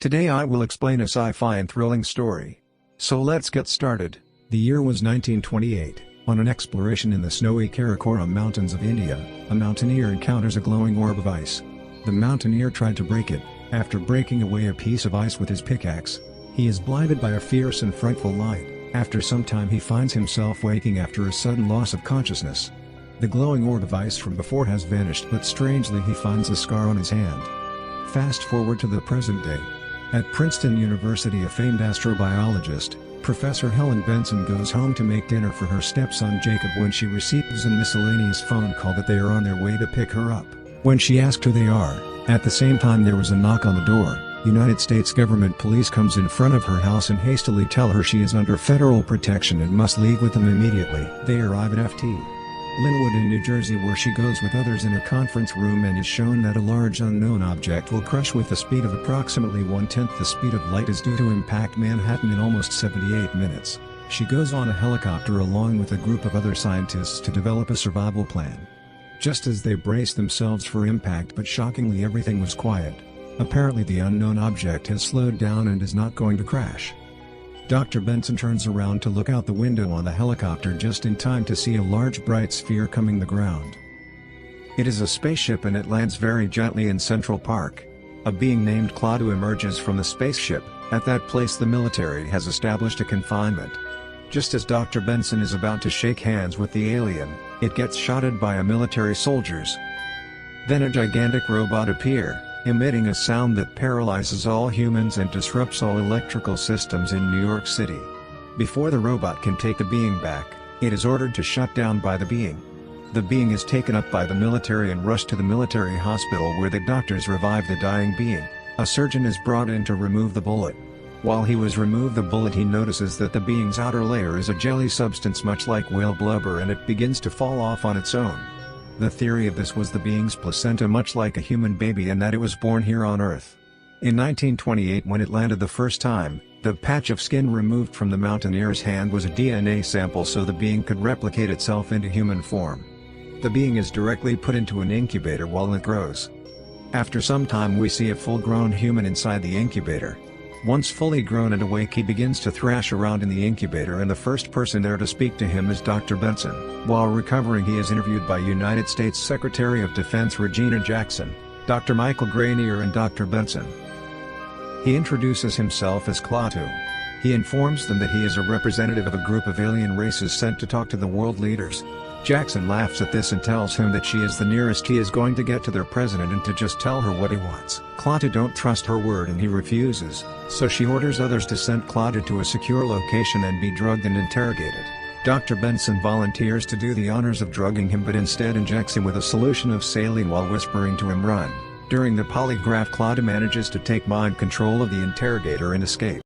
Today I will explain a sci-fi and thrilling story. So let's get started. The year was 1928. On an exploration in the snowy Karakoram mountains of India, a mountaineer encounters a glowing orb of ice. The mountaineer tried to break it. After breaking away a piece of ice with his pickaxe, he is blinded by a fierce and frightful light. After some time he finds himself waking after a sudden loss of consciousness. The glowing orb of ice from before has vanished, but strangely he finds a scar on his hand. Fast forward to the present day. At Princeton University, a famed astrobiologist, Professor Helen Benson, goes home to make dinner for her stepson Jacob when she receives a miscellaneous phone call that they are on their way to pick her up. When she asked who they are, at the same time there was a knock on the door. United States government police comes in front of her house and hastily tell her she is under federal protection and must leave with them immediately. They arrive at Ft. Linwood in New Jersey, where she goes with others in a conference room and is shown that a large unknown object will crush with a speed of approximately 1/10 the speed of light is due to impact Manhattan in almost 78 minutes. She goes on a helicopter along with a group of other scientists to develop a survival plan. Just as they brace themselves for impact, but shockingly everything was quiet. Apparently the unknown object has slowed down and is not going to crash. Dr. Benson turns around to look out the window on the helicopter just in time to see a large bright sphere coming the ground. It is a spaceship and it lands very gently in Central Park. A being named Klaatu emerges from the spaceship. At that place the military has established a confinement. Just as Dr. Benson is about to shake hands with the alien, it gets shotted by a military soldiers. Then a gigantic robot appears, emitting a sound that paralyzes all humans and disrupts all electrical systems in New York City. Before the robot can take the being back, it is ordered to shut down by the being. The being is taken up by the military and rushed to the military hospital, where the doctors revive the dying being. A surgeon is brought in to remove the bullet. While he was remove the bullet, he notices that the being's outer layer is a jelly substance much like whale blubber, and it begins to fall off on its own. The theory of this was the being's placenta, much like a human baby, and that it was born here on Earth. In 1928, when it landed the first time, the patch of skin removed from the mountaineer's hand was a DNA sample so the being could replicate itself into human form. The being is directly put into an incubator while it grows. After some time we see a full-grown human inside the incubator. Once fully grown and awake, he begins to thrash around in the incubator, and the first person there to speak to him is Dr. Benson. While recovering, he is interviewed by United States Secretary of Defense Regina Jackson, Dr. Michael Granier and Dr. Benson. He introduces himself as Klaatu. He informs them that he is a representative of a group of alien races sent to talk to the world leaders. Jackson laughs at this and tells him that she is the nearest he is going to get to their president and to just tell her what he wants. Klaatu don't trust her word and he refuses, so she orders others to send Klaatu to a secure location and be drugged and interrogated. Dr. Benson volunteers to do the honors of drugging him, but instead injects him with a solution of saline while whispering to him, "Run." During the polygraph, Klaatu manages to take mind control of the interrogator and escape.